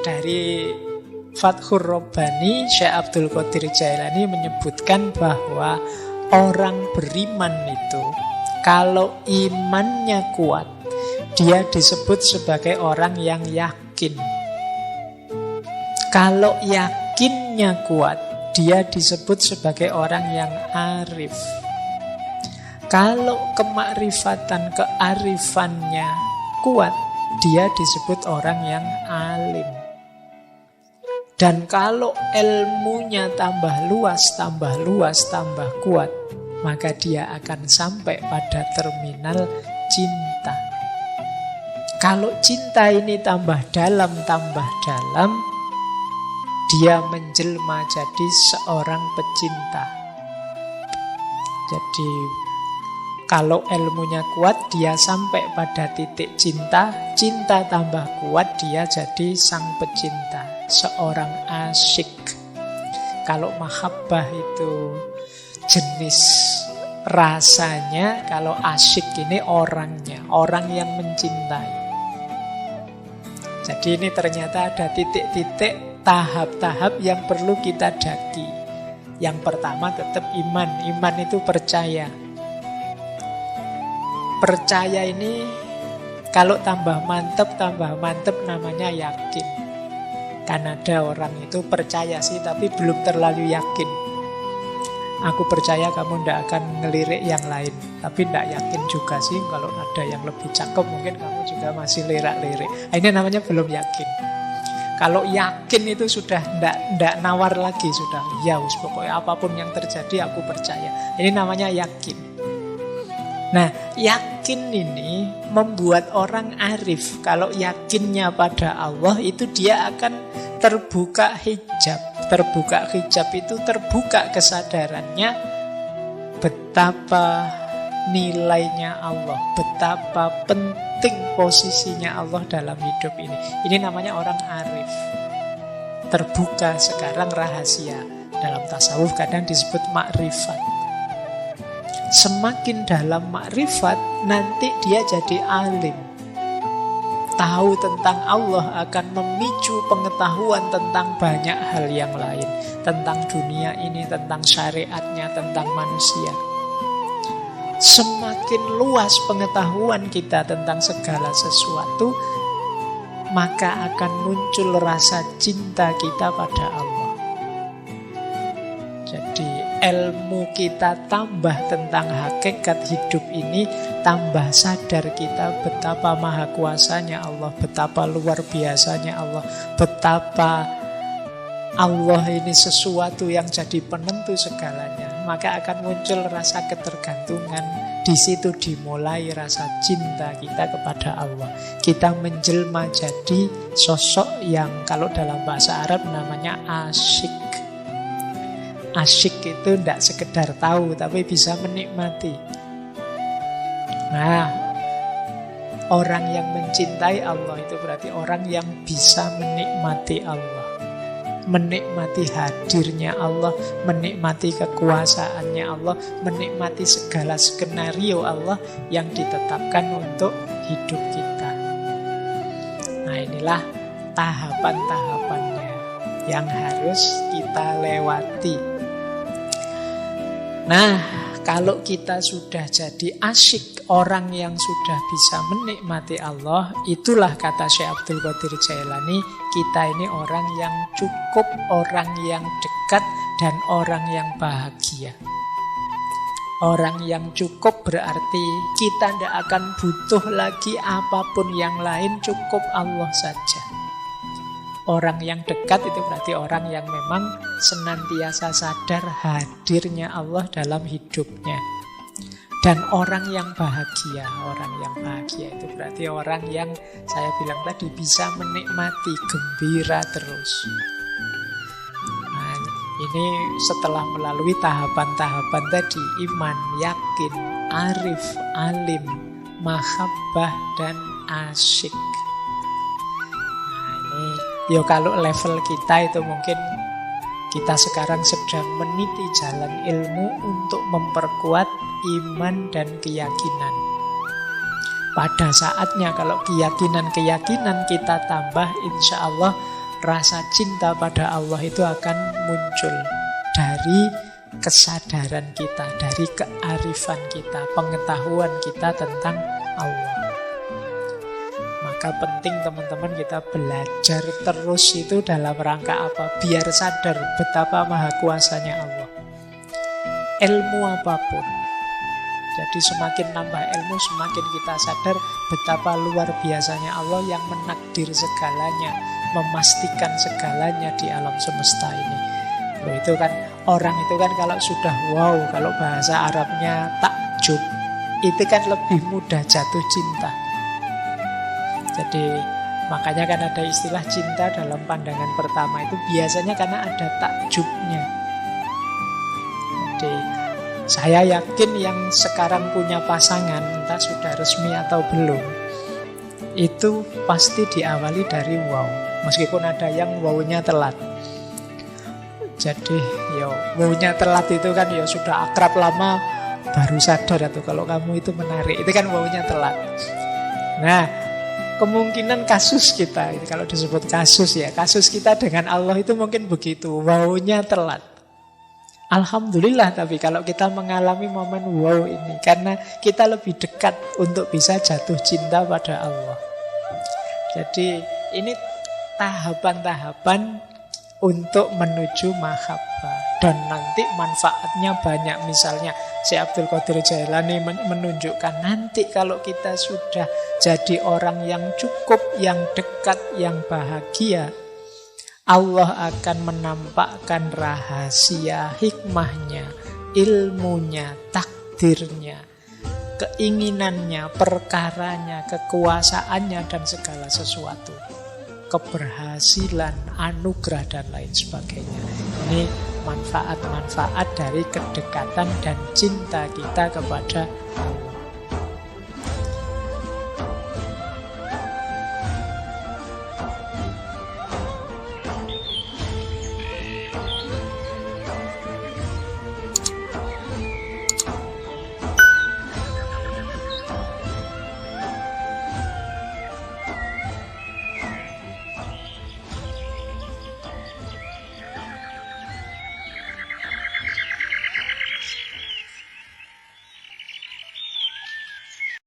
dari Fathur Rabbani, Syekh Abdul Qadir Jailani menyebutkan bahwa orang beriman itu kalau imannya kuat, dia disebut sebagai orang yang yakin. Kalau yakinnya kuat, dia disebut sebagai orang yang arif. Kalau kemakrifatan, kearifannya kuat, dia disebut orang yang alim. Dan kalau ilmunya tambah luas, tambah kuat, maka dia akan sampai pada terminal cinta. Kalau cinta ini tambah dalam, dia menjelma jadi seorang pecinta. Jadi kalau ilmunya kuat, dia sampai pada titik cinta. Cinta tambah kuat, dia jadi sang pecinta, seorang asyik. Kalau mahabbah itu jenis rasanya, kalau asyik ini orangnya, orang yang mencintai. Jadi ini ternyata ada titik-titik, tahap-tahap yang perlu kita daki. Yang pertama tetap iman. Iman itu percaya. Percaya ini kalau tambah mantep namanya yakin. Kan ada orang itu percaya sih tapi belum terlalu yakin. Aku percaya kamu tidak akan ngelirik yang lain, tapi tidak yakin juga sih. Kalau ada yang lebih cakep mungkin kamu juga masih lirak-lirik. Ini namanya belum yakin. Kalau yakin itu sudah tidak nawar lagi, sudah ya wis pokoknya apapun yang terjadi aku percaya. Ini namanya yakin. Nah, yakin ini membuat orang arif. Kalau yakinnya pada Allah itu dia akan terbuka hijab. Terbuka hijab itu terbuka kesadarannya betapa nilainya Allah, betapa penting posisinya Allah dalam hidup ini. Ini namanya orang arif. Terbuka sekarang rahasia. Dalam tasawuf kadang disebut makrifat. Semakin dalam makrifat, nanti dia jadi alim. Tahu tentang Allah akan memicu pengetahuan tentang banyak hal yang lain. Tentang dunia ini, tentang syariatnya, tentang manusia. Semakin luas pengetahuan kita tentang segala sesuatu, maka akan muncul rasa cinta kita pada Allah. Jadi ilmu kita tambah tentang hakikat hidup ini, tambah sadar kita betapa maha kuasanya Allah, betapa luar biasanya Allah, betapa Allah ini sesuatu yang jadi penentu segalanya. Maka akan muncul rasa ketergantungan. Di situ dimulai rasa cinta kita kepada Allah. Kita menjelma jadi sosok yang kalau dalam bahasa Arab namanya asyik. Asyik itu tidak sekedar tahu, tapi bisa menikmati. Nah, orang yang mencintai Allah itu berarti orang yang bisa menikmati Allah. Menikmati hadirnya Allah, menikmati kekuasaannya Allah, menikmati segala skenario Allah yang ditetapkan untuk hidup kita. Nah, inilah tahapan-tahapannya yang harus kita lewati. Nah, kalau kita sudah jadi asyik, orang yang sudah bisa menikmati Allah, itulah kata Syekh Abdul Qadir Jailani, kita ini orang yang cukup, orang yang dekat, dan orang yang bahagia. Orang yang cukup berarti kita tidak akan butuh lagi apapun yang lain, cukup Allah saja. Orang yang dekat itu berarti orang yang memang senantiasa sadar hadirnya Allah dalam hidupnya. Dan orang yang bahagia itu berarti orang yang saya bilang tadi bisa menikmati, gembira terus. Nah, ini setelah melalui tahapan-tahapan tadi, iman, yakin, arif, alim, mahabbah, dan asyik. Ya kalau level kita itu mungkin kita sekarang sedang meniti jalan ilmu untuk memperkuat iman dan keyakinan. Pada saatnya kalau keyakinan kita tambah, insya Allah rasa cinta pada Allah itu akan muncul dari kesadaran kita, dari kearifan kita, pengetahuan kita tentang Allah. Maka penting teman-teman kita belajar terus itu dalam rangka apa? Biar sadar betapa maha kuasanya Allah. Ilmu apapun. Jadi semakin nambah ilmu, semakin kita sadar betapa luar biasanya Allah yang menakdir segalanya, memastikan segalanya di alam semesta ini. Loh, itu kan orang itu kan kalau sudah wow, kalau bahasa Arabnya takjub, itu kan lebih mudah jatuh cinta. Jadi makanya kan ada istilah cinta dalam pandangan pertama itu biasanya karena ada takjubnya. Jadi saya yakin yang sekarang punya pasangan, entah sudah resmi atau belum, itu pasti diawali dari wow. Meskipun ada yang wow-nya telat. Jadi wow-nya telat itu kan sudah akrab lama baru sadar atau kalau kamu itu menarik. Itu kan wow-nya telat. Nah, kemungkinan kasus kita, kalau disebut kasus kasus kita dengan Allah itu mungkin begitu, wow-nya telat. Alhamdulillah, tapi kalau kita mengalami momen wow ini, karena kita lebih dekat untuk bisa jatuh cinta pada Allah. Jadi ini tahapan-tahapan untuk menuju mahabbah. Dan nanti manfaatnya banyak. Misalnya Syekh Abdul Qadir Jailani menunjukkan nanti kalau kita sudah jadi orang yang cukup, yang dekat, yang bahagia, Allah akan menampakkan rahasia hikmahnya, ilmunya, takdirnya, keinginannya, perkaranya, kekuasaannya, dan segala sesuatu. Keberhasilan, anugerah, dan lain sebagainya. Ini manfaat-manfaat dari kedekatan dan cinta kita kepada Allah.